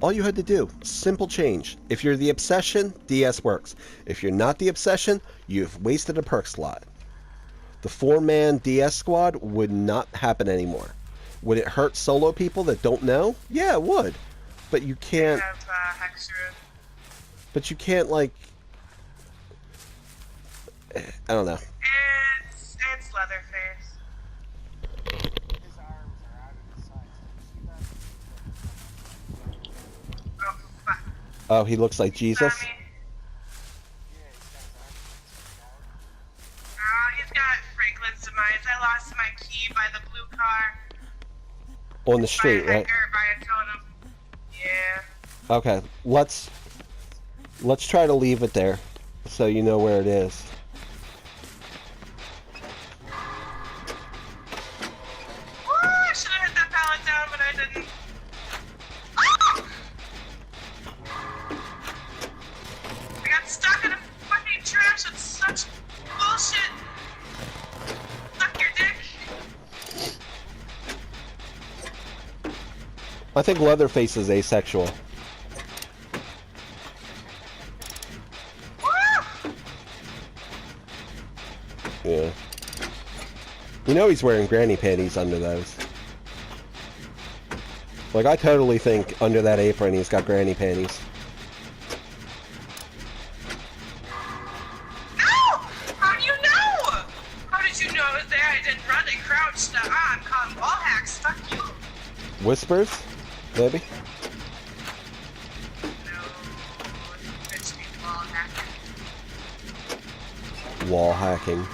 All you had to do, simple change. If you're the Obsession, DS works. If you're not the Obsession, you've wasted a perk slot. The 4-man DS squad would not happen anymore. Would it hurt solo people that don't know? Yeah, it would. But you can't... But you can't, like... I don't know. It's Leatherface. His arms are out of his sides. Oh, fuck. Oh, he looks like Jesus? Tommy. Yeah, He's got Franklin's demise. I lost my key by the blue car. On the street, right? By a totem. Yeah. Okay, let's try to leave it there, so you know where it is. I should have hit that pallet down, but I didn't. Ah! I got stuck in a fucking trash. It's such bullshit. Suck your dick. I think Leatherface is asexual. Yeah. You know he's wearing granny panties under those. Like, I totally think under that apron he's got granny panties. No! How do you know? How did you know it was there? I didn't run and crouch. I'm calling wall hacks. Fuck you. Whispers? Maybe? No. Bitch means wall hacking. Wall hacking.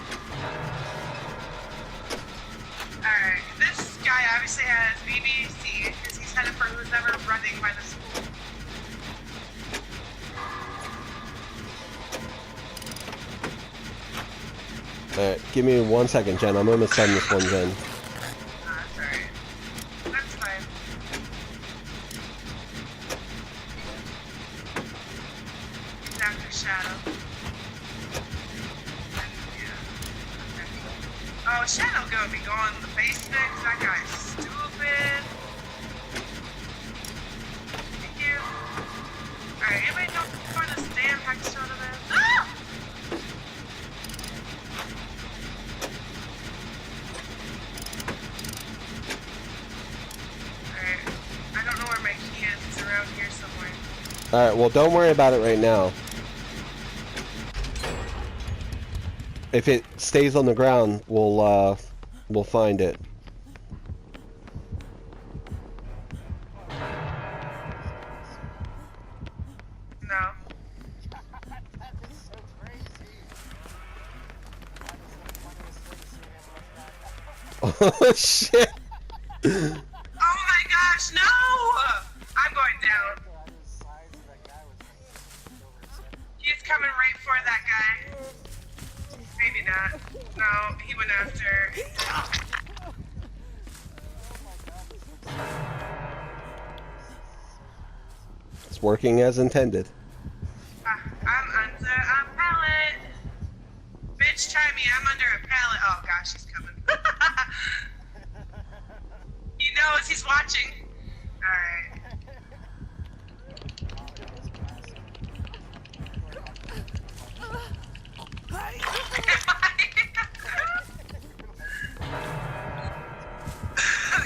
Alright, this guy obviously has BBC because he's headed for who's ever running by the school. Alright, give me 1 second, Jen. I'm gonna send this one, Jen. That's alright. That's fine. He's after Shadow. Oh, Shadow gonna be going to the basement 'cause that guy's stupid. Thank you. Alright, anybody know where this damn hex totem is? Ah! Alright, I don't know where my key is. It's around here somewhere. Alright, well, don't worry about it right now. If it stays on the ground, we'll find it. No. That is so crazy. That is the funniest thing seeing him like that. Oh, shit! Oh my gosh, no! I'm going down. Out of his sides, that guy was like over his head. He's coming right for that guy. Maybe not. No, he went after. It's working as intended. I'm under a pallet. Bitch, try me. I'm under a pallet. Oh gosh, he's coming. He knows he's watching. Alright.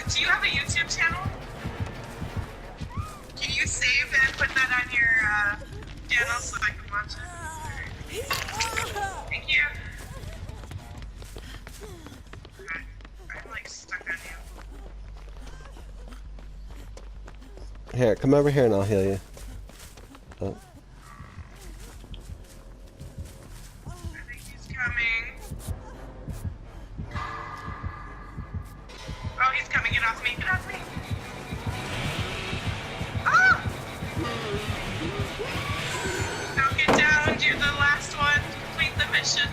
Do you have a YouTube channel? Can you save and put that on your channel so I can watch it? Thank you. Okay. I'm like stuck on you. Here, come over here and I'll heal you. Oh. I think he's coming. Oh, he's coming. Get off me. Get off me. Ah! Now get down. Do the last one. Complete the mission.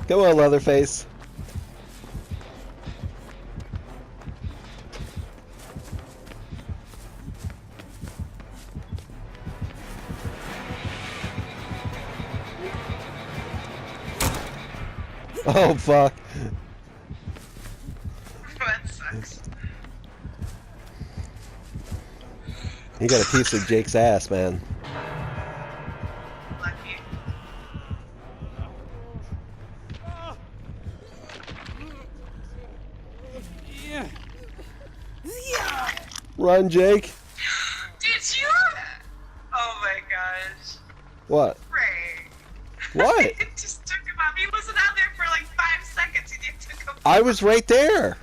Come on, Leatherface. Oh, fuck. That sucks. You got a piece of Jake's ass, man. Lucky. Run, Jake. Did you? Oh my gosh. What? Ray. What? It just took him off. He wasn't out there for like 5 seconds and you took him off. I was right there.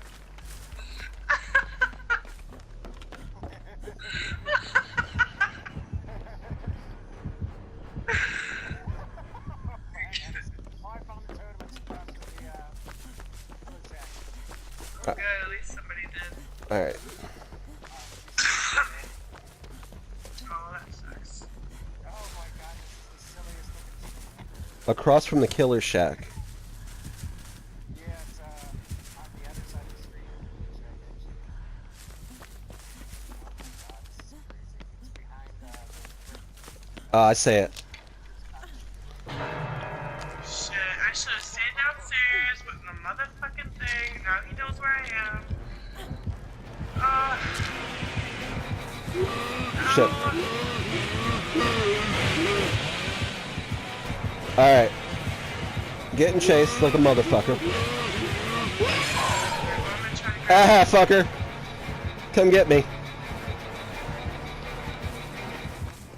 I found the totem and scratched the shack. Good, at least somebody did. All right. Oh, that sucks. Oh my god, this is the silliest looking. Across from the killer shack. Yeah, it's on the other side of the street. Which I mentioned. Oh my god, this is crazy. It's behind I say it. Shit, I should have stayed downstairs with the motherfucking thing. Now he knows where I am. Shit. Oh, All right. Getting chased like a motherfucker. I'm gonna try to grab Ah, fucker. Come get me.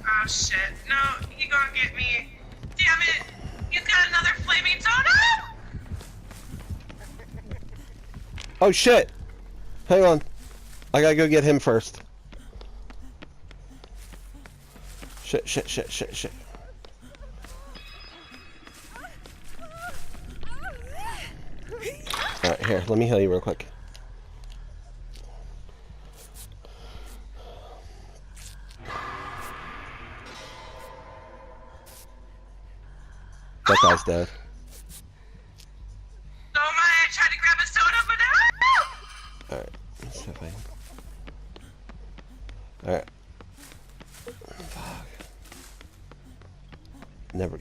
Oh shit. No, he gonna get me. Damn it! You got another flaming totem! Oh shit. Hang on. I gotta go get him first. Shit, shit, shit, shit, shit. Alright, here, let me heal you real quick. That guy's dead. Oh my, I tried to grab a soda, but Alright, let's see if I can. Alright. Fuck. Never.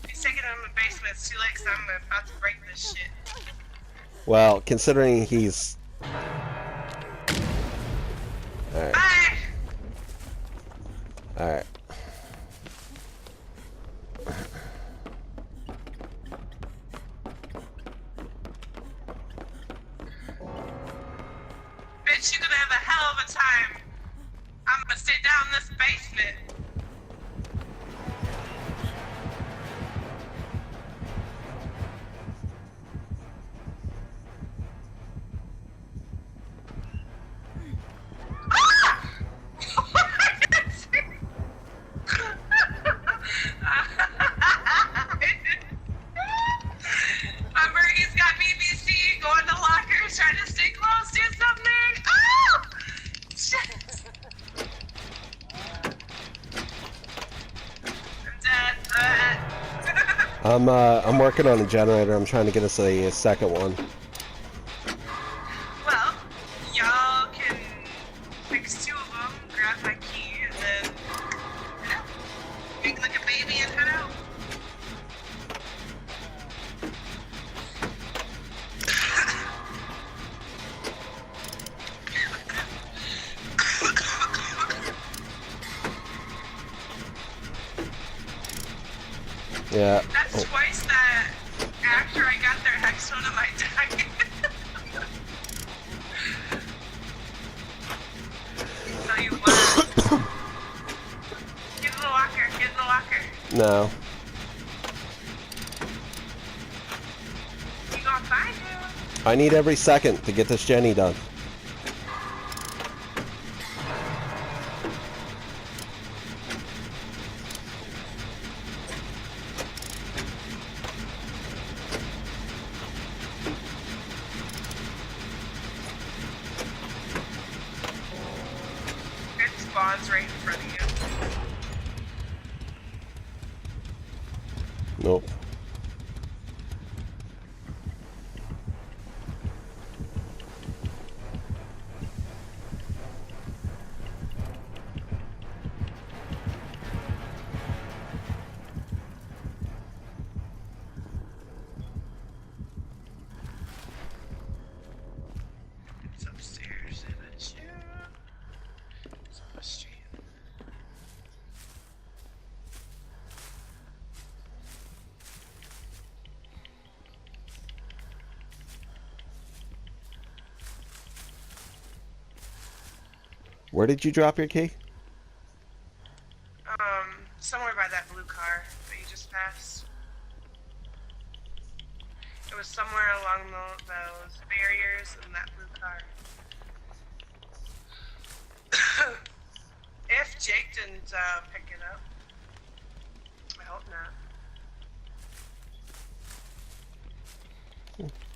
he's taking it in the basement. It's too late 'cause I'm about to break this shit. Well, considering he's. Alright, Bye! alright. Bitch, you're gonna have a hell of a time. I'm gonna stay down in this basement. Hamburgie's got BBC going to lockers, trying to stay close, do something. Oh! Shit. I'm dead. I'm working on a generator. I'm trying to get us a second one. Well, y'all can fix 2 of them, grab my key, and then make like a baby and head out. Yeah. That's Oh, twice that after I got their hex totem, I died. Tell you what. Get in the locker, get in the locker. no. You gonna find you. I need every second to get this Jenny done. It spawns right in front of you. Nope. It's upstairs, isn't it? Where did you drop your key? Somewhere by that blue car that you just passed. It was somewhere along those barriers in that blue car. If Jake didn't pick it up. I hope not.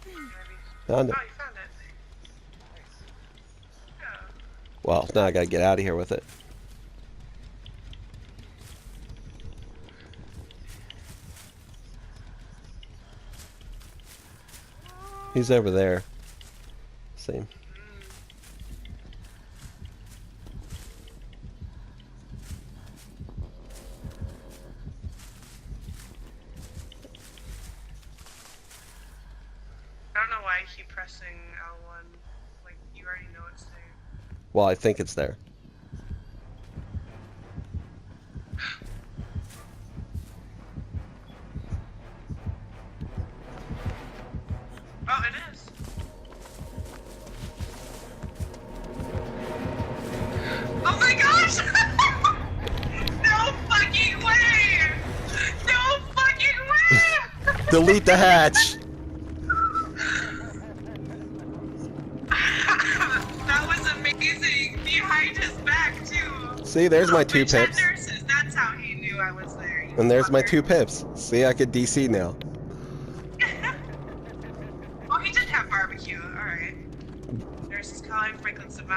Maybe. Found Oh, it. you found it. Yeah. Well, now I gotta get out of here with it. He's over there. Same. I don't know why I keep pressing L1. Like, you already know it's there. Well, I think it's there. Oh, it is. Oh my gosh! No fucking way! No fucking way! Delete the hatch! That was amazing. Behind his back too. See, there's my 2 Which had pips. nurses. That's how he knew I was there. you And there's my fucker. 2 pips. See, I could DC now. Oh, he did have barbecue. All right. Nurses calling Franklin's demise.